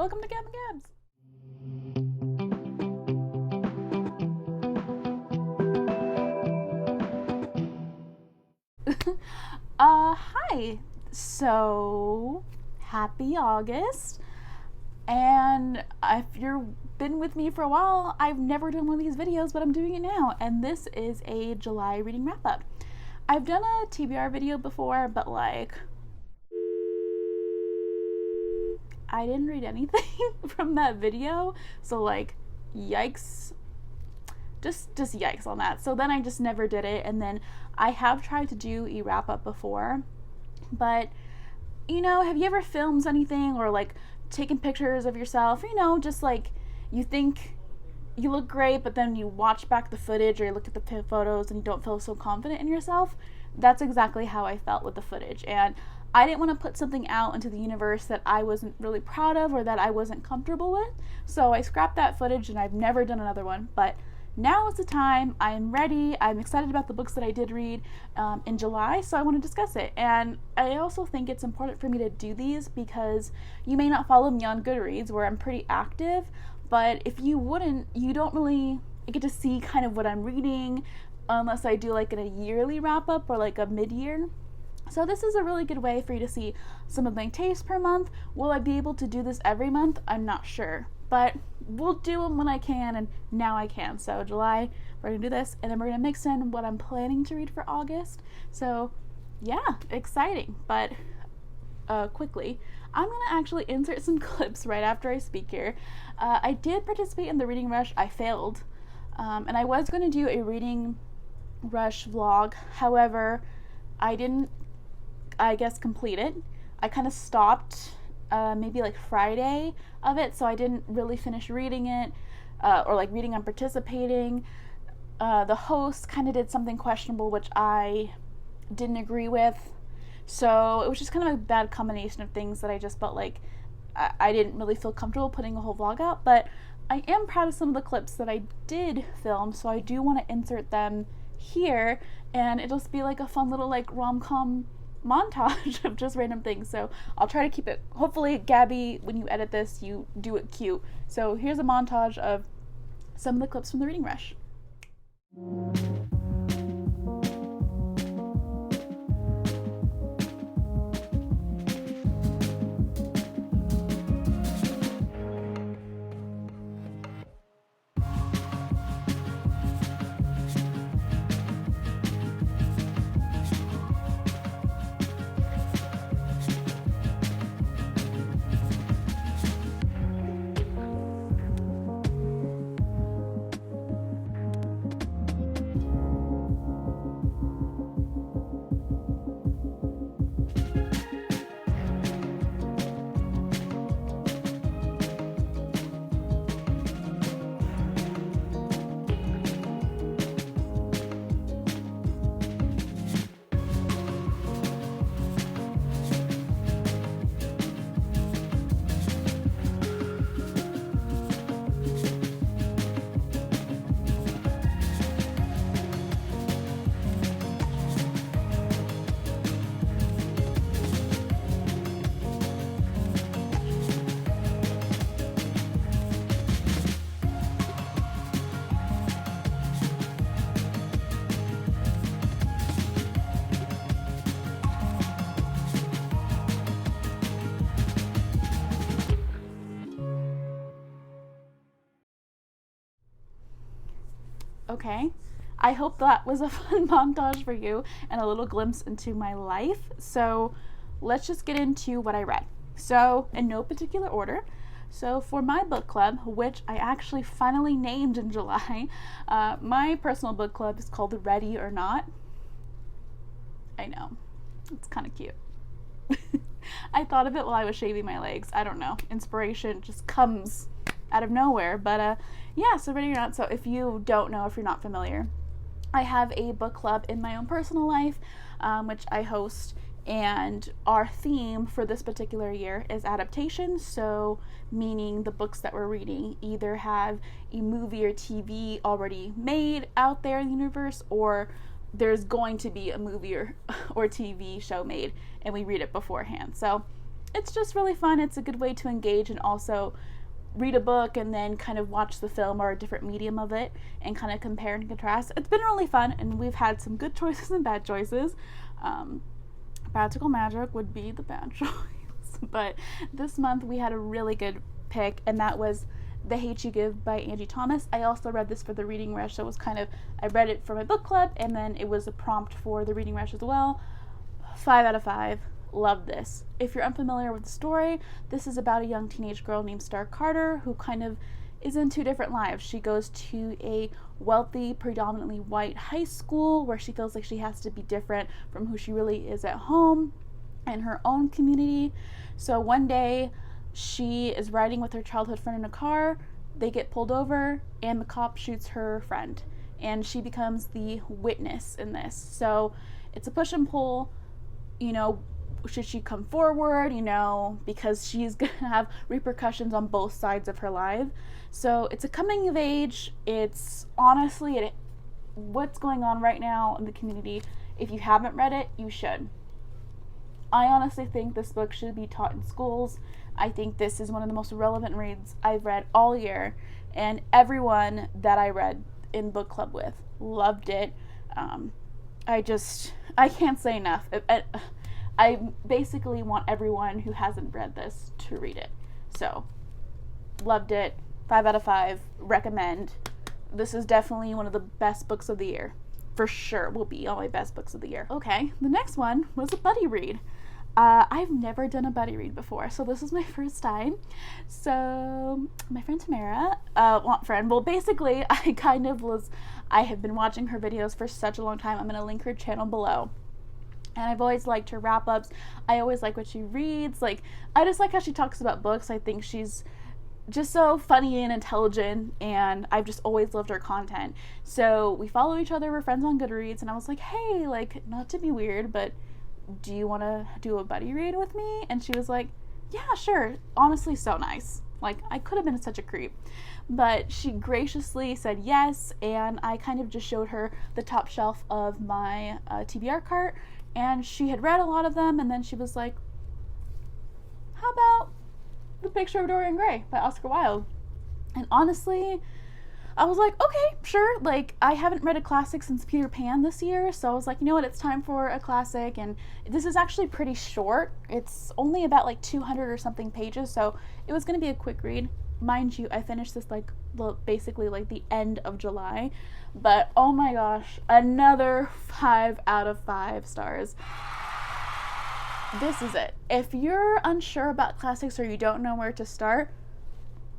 Welcome to Gab and Gabs. Hi. So, happy August. And if you've been with me for a while, I've never done one of these videos, but I'm doing it now. And this is a July reading wrap up. I've done a TBR video before, but like, I didn't read anything from that video. So like, yikes. Just yikes on that. So then I just never did it. And then I have tried to do a wrap up before, but you know, have you ever filmed anything or like taken pictures of yourself? You know, just like you think you look great, but then you watch back the footage or you look at the photos and you don't feel so confident in yourself. That's exactly how I felt with the footage. And I didn't want to put something out into the universe that I wasn't really proud of or that I wasn't comfortable with. So I scrapped that footage and I've never done another one. But now is the time. I'm ready. I'm excited about the books that I did read in July, so I want to discuss it. And I also think it's important for me to do these because you may not follow me on Goodreads, where I'm pretty active, but if you wouldn't, you don't really get to see kind of what I'm reading unless I do like a yearly wrap up or like a mid-year. So this is a really good way for you to see some of my tastes per month. Will I be able to do this every month? I'm not sure, but we'll do them when I can, and now I can. So July, we're gonna do this, and then we're gonna mix in what I'm planning to read for August. So yeah, exciting. But quickly, I'm gonna actually insert some clips right after I speak here. I did participate in the reading rush. I failed, and I was gonna do a reading rush vlog. However, I didn't, I guess, complete it. I kind of stopped maybe like Friday of it, so I didn't really finish reading it, or like reading and participating. The host kind of did something questionable, which I didn't agree with, so it was just kind of a bad combination of things that I just felt like I didn't really feel comfortable putting a whole vlog out. But I am proud of some of the clips that I did film, so I do want to insert them here, and it'll just be like a fun little like rom-com montage of just random things. So I'll try to keep it, hopefully Gabby, when you edit this, you do it cute. So here's a montage of some of the clips from the reading rush. Okay, I hope that was a fun montage for you and a little glimpse into my life. So let's just get into what I read. So in no particular order. So for my book club, which I actually finally named in July, my personal book club is called Ready or Not. I know, it's kind of cute. I thought of it while I was shaving my legs. I don't know, inspiration just comes out of nowhere. But yeah, so Ready or Not. So if you don't know, if you're not familiar, I have a book club in my own personal life, which I host, and our theme for this particular year is adaptation. So meaning the books that we're reading either have a movie or TV already made out there in the universe, or there's going to be a movie or TV show made and we read it beforehand. So it's just really fun. It's a good way to engage and also read a book and then kind of watch the film or a different medium of it and kind of compare and contrast. It's been really fun, and we've had some good choices and bad choices. Practical Magic would be the bad choice, but this month we had a really good pick, and that was The Hate You Give by Angie Thomas. I also read this for the Reading Rush, so it was kind of, I read it for my book club, and then it was a prompt for the Reading Rush as well. 5 out of 5. Love this. If you're unfamiliar with the story, this is about a young teenage girl named Star Carter who kind of is in two different lives. She goes to a wealthy, predominantly white high school where she feels like she has to be different from who she really is at home and her own community. So one day she is riding with her childhood friend in a car. They get pulled over and the cop shoots her friend, and she becomes the witness in this. So it's a push and pull, you know, should she come forward, you know, because she's going to have repercussions on both sides of her life. So it's a coming of age. It's honestly what's going on right now in the community. If you haven't read it, you should. I honestly think this book should be taught in schools. I think this is one of the most relevant reads I've read all year, and everyone that I read in book club with loved it. I can't say enough. I basically want everyone who hasn't read this to read it. So, loved it. 5 out of 5. Recommend. This is definitely one of the best books of the year. For sure will be all my best books of the year. Okay, the next one was a buddy read. I've never done a buddy read before, so this is my first time. So, my friend Tamara, basically, I have been watching her videos for such a long time. I'm going to link her channel below. And I've always liked her wrap-ups. I always like what she reads. Like, I just like how she talks about books. I think she's just so funny and intelligent, and I've just always loved her content. So we follow each other. We're friends on Goodreads, and I was like, hey, like, not to be weird, but do you want to do a buddy read with me? And she was like, yeah, sure. Honestly, so nice. Like, I could have been such a creep. But she graciously said yes, and I kind of just showed her the top shelf of my TBR cart, and she had read a lot of them, and then she was like, how about The Picture of Dorian Gray by Oscar Wilde? And honestly, I was like, okay, sure. Like, I haven't read a classic since Peter Pan this year, so I was like, you know what, it's time for a classic. And this is actually pretty short. It's only about like 200 or something pages, so it was going to be a quick read. Mind you, I finished this like basically like the end of July, but oh my gosh, another 5 out of 5 stars. This is it. If you're unsure about classics or you don't know where to start,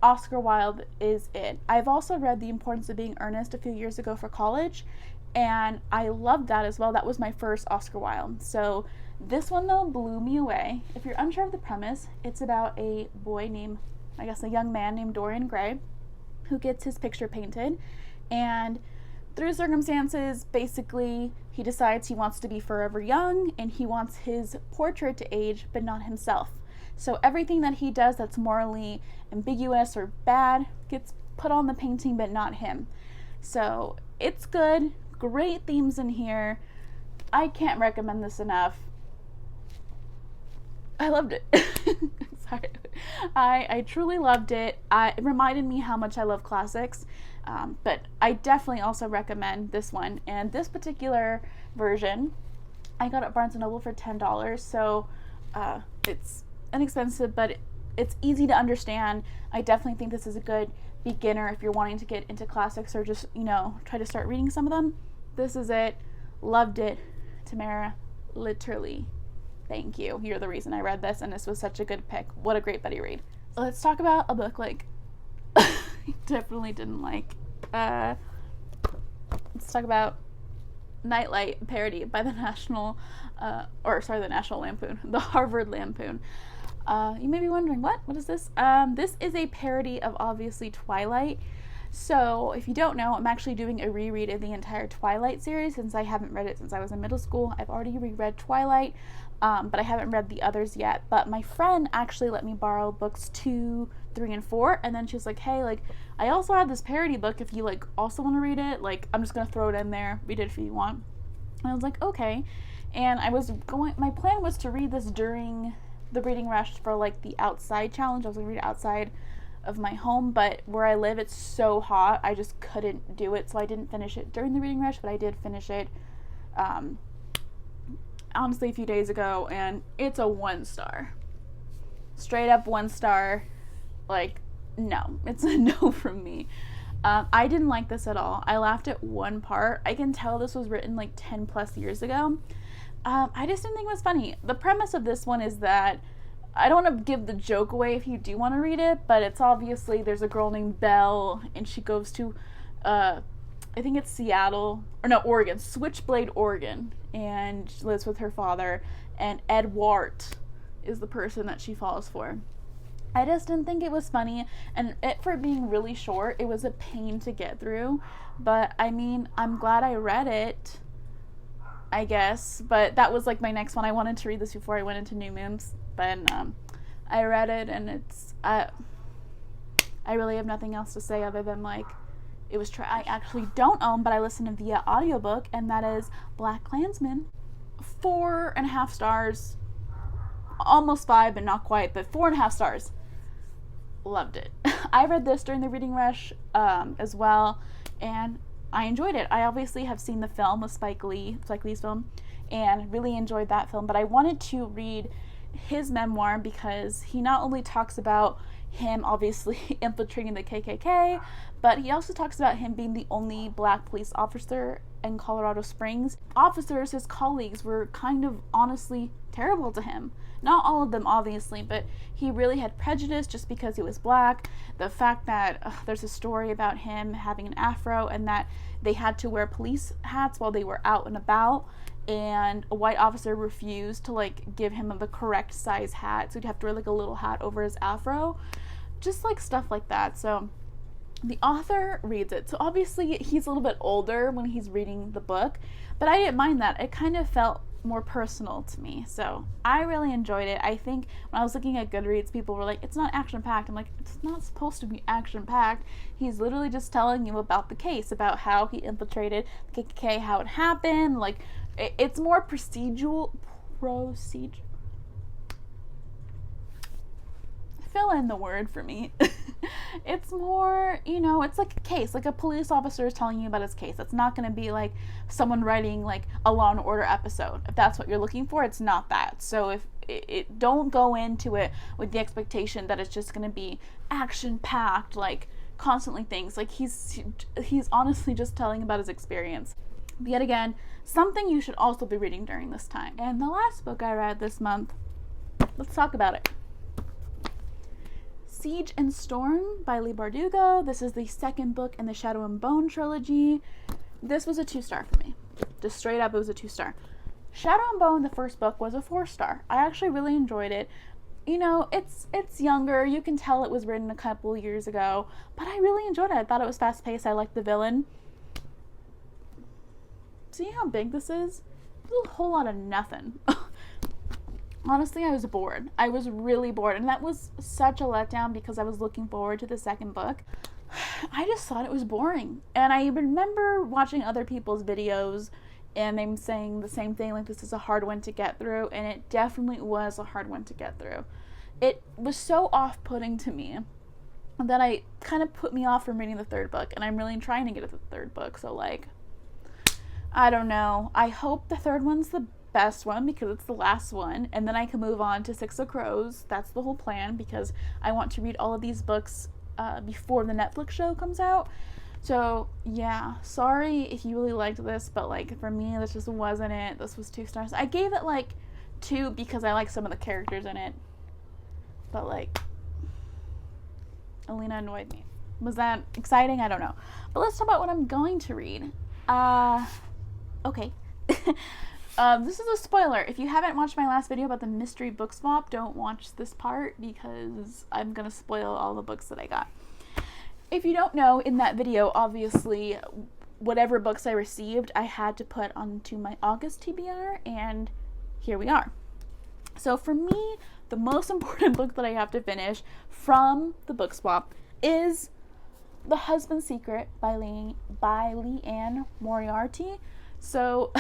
Oscar Wilde is it. I've also read The Importance of Being Earnest a few years ago for college, and I loved that as well. That was my first Oscar Wilde. So this one, though, blew me away. If you're unsure of the premise, it's about a young man named Dorian Gray who gets his picture painted, and through circumstances, basically, he decides he wants to be forever young, and he wants his portrait to age, but not himself. So everything that he does that's morally ambiguous or bad gets put on the painting, but not him. So it's good. Great themes in here. I can't recommend this enough. I loved it. Sorry. I truly loved it. It reminded me how much I love classics. But I definitely also recommend this one. And this particular version, I got it at Barnes & Noble for $10. So it's inexpensive, but it's easy to understand. I definitely think this is a good beginner if you're wanting to get into classics or just, try to start reading some of them. This is it. Loved it. Tamara, literally, thank you. You're the reason I read this, and this was such a good pick. What a great buddy read. Let's talk about a book I definitely didn't like. Let's talk about Nightlight, parody by the National Lampoon, the Harvard Lampoon. You may be wondering, what is this? This is a parody of, obviously, Twilight. So, if you don't know, I'm actually doing a reread of the entire Twilight series since I haven't read it since I was in middle school. I've already reread Twilight, but I haven't read the others yet. But my friend actually let me borrow books 2, 3, and 4, and then she was like, hey, I also have this parody book if you, also want to read it. I'm just going to throw it in there. Read it if you want. And I was like, okay. And my plan was to read this during the reading rush for like the outside challenge. I was gonna read outside of my home, but where I live it's so hot I just couldn't do it, so I didn't finish it during the reading rush, but I did finish it honestly a few days ago, and it's a 1 star. Straight up 1 star. Like, no, it's a no from me. I didn't like this at all. I laughed at one part. I can tell this was written like 10 plus years ago. I just didn't think it was funny. The premise of this one is that, I don't want to give the joke away if you do want to read it, but it's obviously, there's a girl named Belle, and she goes to, I think it's Seattle, or no, Oregon, Switchblade, Oregon, and she lives with her father, and Edward is the person that she falls for. I just didn't think it was funny, and for being really short, it was a pain to get through, but I mean, I'm glad I read it, I guess, but that was like my next one. I wanted to read this before I went into New Moons, but I read it, and it's, I really have nothing else to say other than like, it was I actually don't own, but I listened to via audiobook, and that is Black Klansmen. 4.5 stars, almost 5, but not quite, but 4.5 stars. Loved it. I read this during the reading rush as well, and I enjoyed it. I obviously have seen the film with Spike Lee's film, and really enjoyed that film, but I wanted to read his memoir because he not only talks about him obviously infiltrating the KKK, but he also talks about him being the only black police officer in Colorado Springs. Officers, his colleagues, were kind of honestly terrible to him. Not all of them, obviously, but he really had prejudice just because he was black. The fact that there's a story about him having an afro, and that they had to wear police hats while they were out and about, and a white officer refused to like give him the correct size hat, so he'd have to wear like a little hat over his afro. Just like stuff like that. So the author reads it. So obviously he's a little bit older when he's reading the book, but I didn't mind that. It kind of felt more personal to me. So I really enjoyed it. I think when I was looking at Goodreads, people were like, it's not action-packed. I'm like, it's not supposed to be action-packed. He's literally just telling you about the case, about how he infiltrated the KKK, how it happened. Like, it's more procedural. Fill in the word for me. It's more, it's like a case, like a police officer is telling you about his case. It's not going to be like someone writing like a Law and Order episode. If that's what you're looking for, it's not that. So if it don't go into it with the expectation that it's just going to be action packed, like constantly things. Like he's honestly just telling about his experience. But yet again, something you should also be reading during this time. And the last book I read this month, let's talk about it. Siege and Storm by Leigh Bardugo. This is the second book in the Shadow and Bone trilogy. This was a 2-star for me. Just straight up, it was a 2-star. Shadow and Bone, the first book, was a 4-star. I actually really enjoyed it. It's younger. You can tell it was written a couple years ago, but I really enjoyed it. I thought it was fast-paced. I liked the villain. See how big this is? It's a whole lot of nothing. Honestly, I was bored. I was really bored, and that was such a letdown because I was looking forward to the second book. I just thought it was boring, and I remember watching other people's videos and them saying the same thing, like this is a hard one to get through, and it definitely was a hard one to get through. It was so off-putting to me that I kind of put me off from reading the third book, and I'm really trying to get to the third book, so like, I don't know. I hope the third one's the best one because it's the last one, and then I can move on to Six of Crows. That's the whole plan, because I want to read all of these books before the Netflix show comes out. So yeah, sorry if you really liked this, but like for me this just wasn't it. This was 2 stars. I gave it like 2 because I like some of the characters in it, but like Alina annoyed me. Was that exciting? I don't know. But let's talk about what I'm going to read. Okay. This is a spoiler. If you haven't watched my last video about the mystery book swap, don't watch this part because I'm gonna spoil all the books that I got. If you don't know, in that video, obviously, whatever books I received, I had to put onto my August TBR, and here we are. So for me, the most important book that I have to finish from the book swap is The Husband's Secret by Leanne Moriarty. So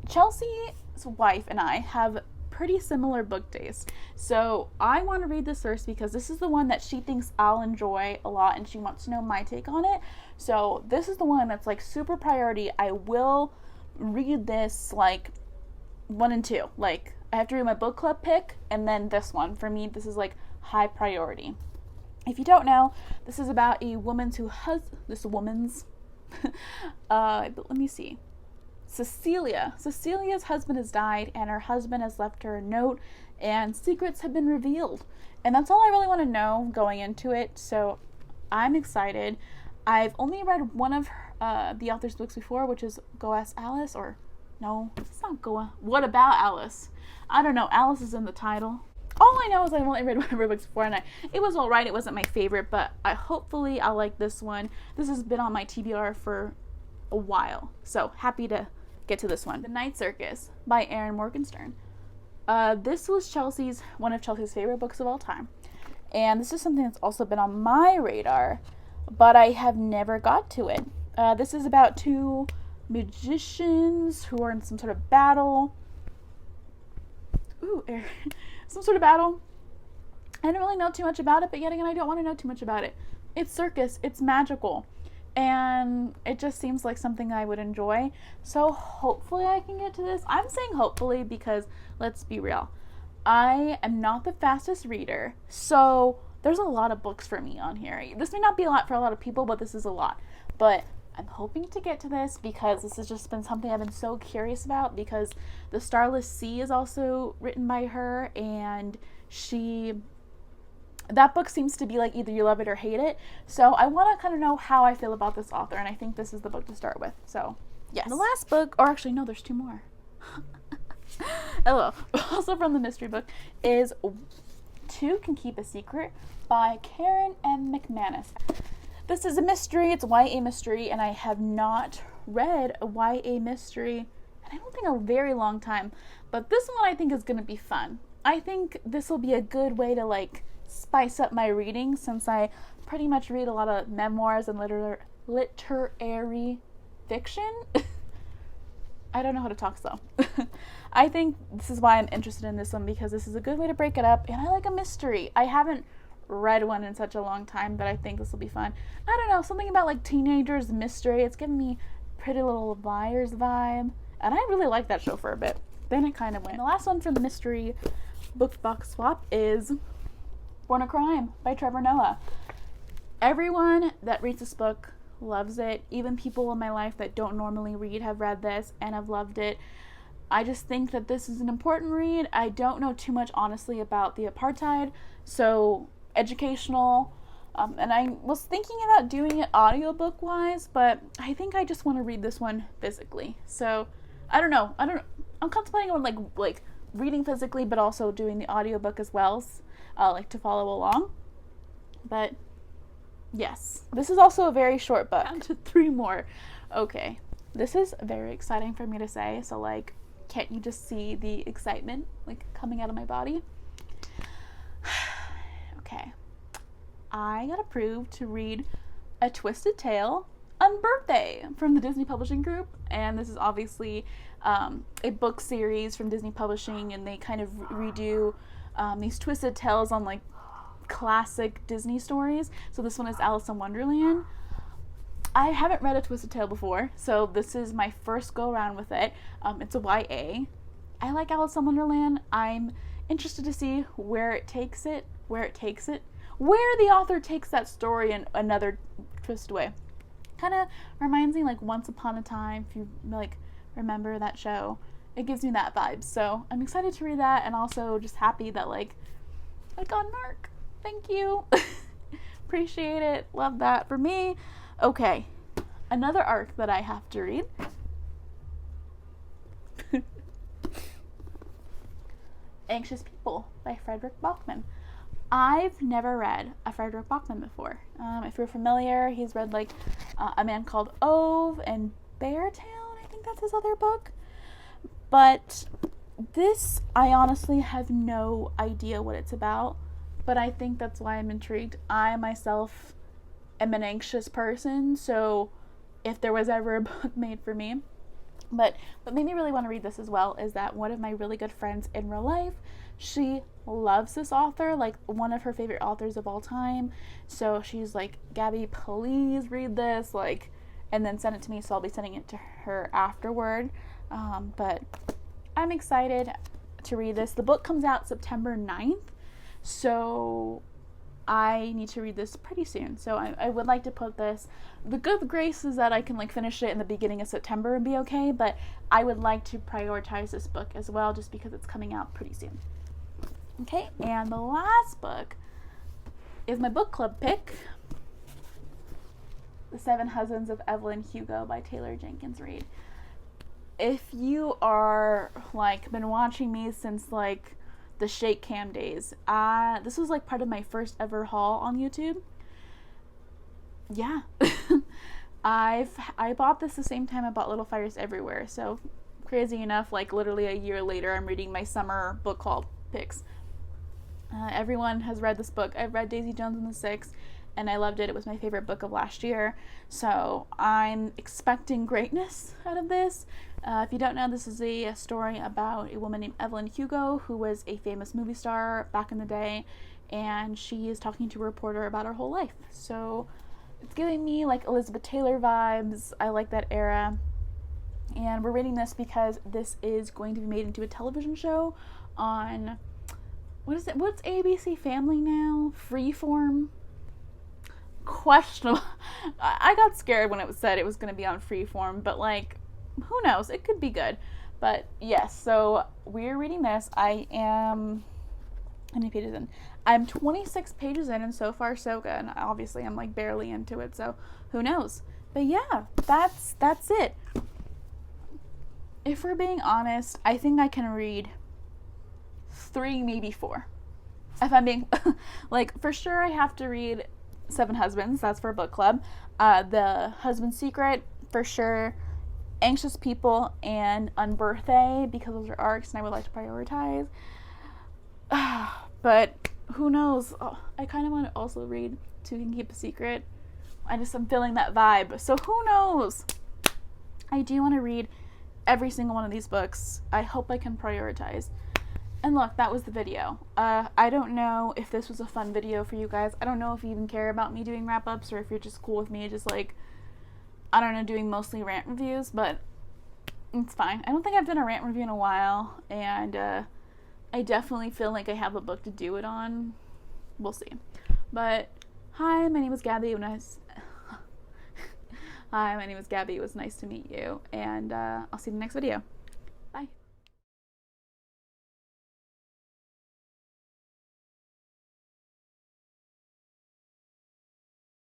Chelsea's wife and I have pretty similar book taste. So I want to read this first because this is the one that she thinks I'll enjoy a lot and she wants to know my take on it. So this is the one that's like super priority. I will read this like 1 and 2. Like I have to read my book club pick and then this one. For me, this is like high priority. If you don't know, this is about a woman who has this woman's let me see. Cecilia's husband has died and her husband has left her a note and secrets have been revealed. And that's all I really want to know going into it. So I'm excited. I've only read one of the author's books before, which is Go Ask Alice, or no, it's not Goa. What About Alice? I don't know. Alice is in the title. All I know is I've only read one of her books before and it was alright. It wasn't my favorite, but hopefully I'll like this one. This has been on my TBR for a while. So happy to get to this one. The Night Circus by Erin Morgenstern. This was one of Chelsea's favorite books of all time. And this is something that's also been on my radar, but I have never got to it. This is about 2 magicians who are in some sort of battle. Some sort of battle. I don't really know too much about it, but yet again, I don't want to know too much about it. It's circus. It's magical. And it just seems like something I would enjoy. So hopefully I can get to this. I'm saying hopefully because let's be real. I am not the fastest reader. So there's a lot of books for me on here. This may not be a lot for a lot of people, but this is a lot. But I'm hoping to get to this because this has just been something I've been so curious about, because The Starless Sea is also written by her, and that book seems to be like either you love it or hate it. So I want to kind of know how I feel about this author, and I think this is the book to start with. So yes. The last book, or actually no, there's 2 more. Hello. Also from the mystery book is Two Can Keep a Secret by Karen M. McManus. This is a mystery. It's a YA mystery, and I have not read a YA mystery, and I don't think a very long time. But this one I think is going to be fun. I think this will be a good way to like spice up my reading, since I pretty much read a lot of memoirs and literary fiction. I don't know how to talk, so I think this is why I'm interested in this one, because this is a good way to break it up, and I like a mystery. I haven't read one in such a long time, but I think this will be fun. I don't know, something about like teenagers mystery. It's giving me Pretty Little Liars vibe, and I really liked that show for a bit. Then it kind of went. And the last one from the mystery book box swap is Born a Crime by Trevor Noah. Everyone that reads this book loves it. Even people in my life that don't normally read have read this and have loved it. I just think that this is an important read. I don't know too much, honestly, about the apartheid, so educational, and I was thinking about doing it audiobook wise, but I think I just want to read this one physically. So I don't know. I'm contemplating on like reading physically, but also doing the audiobook as well, like to follow along. But yes, this is also a very short book. Down to 3 more. Okay, this is very exciting for me to say. So like, can't you just see the excitement like coming out of my body? Okay, I got approved to read A Twisted Tale on Birthday from the Disney Publishing Group, and this is obviously a book series from Disney Publishing, and they kind of redo these twisted tales on like classic Disney stories. So this one is Alice in Wonderland. I haven't read A Twisted Tale before, so this is my first go around with it. It's a YA. I like Alice in Wonderland. I'm interested to see where the author takes that story in another twist way. Kind of reminds me like Once Upon a Time, if you like remember that show. It gives me that vibe. So I'm excited to read that, and also just happy that like I got an arc. Thank you. Appreciate it. Love that for me. Okay, another arc that I have to read. Anxious People by Frederick Bachman. I've never read a Frederick Bachman before. If you're familiar, he's read like A Man Called Ove and Beartown. I think that's his other book. But this, I honestly have no idea what it's about. But I think that's why I'm intrigued. I myself am an anxious person, so if there was ever a book made for me, But what made me really want to read this as well is that one of my really good friends in real life, she loves this author, like one of her favorite authors of all time. So she's like, Gabby, please read this, like, and then send it to me. So I'll be sending it to her afterward. But I'm excited to read this. The book comes out September 9th. So I need to read this pretty soon. So I would like to put this, the good grace is that I can like finish it in the beginning of September and be okay, but I would like to prioritize this book as well just because it's coming out pretty soon. Okay, and the last book is my book club pick, The Seven Husbands of Evelyn Hugo by Taylor Jenkins Reid. If you are like been watching me since like the Shake Cam days, this was like part of my first ever haul on YouTube. Yeah. I bought this the same time I bought Little Fires Everywhere, so crazy enough, like literally a year later I'm reading my summer book haul picks. Everyone has read this book. I've read Daisy Jones and the Six, and I loved it. It was my favorite book of last year, so I'm expecting greatness out of this. If you don't know, this is a story about a woman named Evelyn Hugo, who was a famous movie star back in the day, and she is talking to a reporter about her whole life. So it's giving me like Elizabeth Taylor vibes. I like that era. And we're reading this because this is going to be made into a television show on, what is it? What's ABC Family now? Freeform? Questionable. I got scared when it was said it was going to be on Freeform, but like, who knows? It could be good. But yes, so we're reading this. I am, how many pages in? I'm 26 pages in, and so far so good. Obviously, I'm like barely into it, so who knows? But yeah, that's it. If we're being honest, I think I can read 3, maybe 4. If I'm being, like, for sure I have to read Seven Husbands. That's for book club. The Husband's Secret, for sure. Anxious People and Unbirthday, because those are arcs and I would like to prioritize. But who knows? Oh, I kind of want to also read Two Can Keep a Secret. I'm feeling that vibe. So who knows? I do want to read every single one of these books. I hope I can prioritize. And look, that was the video. I don't know if this was a fun video for you guys. I don't know if you even care about me doing wrap-ups or if you're just cool with me just like, I don't know, doing mostly rant reviews, but it's fine. I don't think I've done a rant review in a while, and I definitely feel like I have a book to do it on. We'll see. But hi, my name is Gabby. Hi, my name is Gabby. It was nice to meet you, and I'll see you in the next video.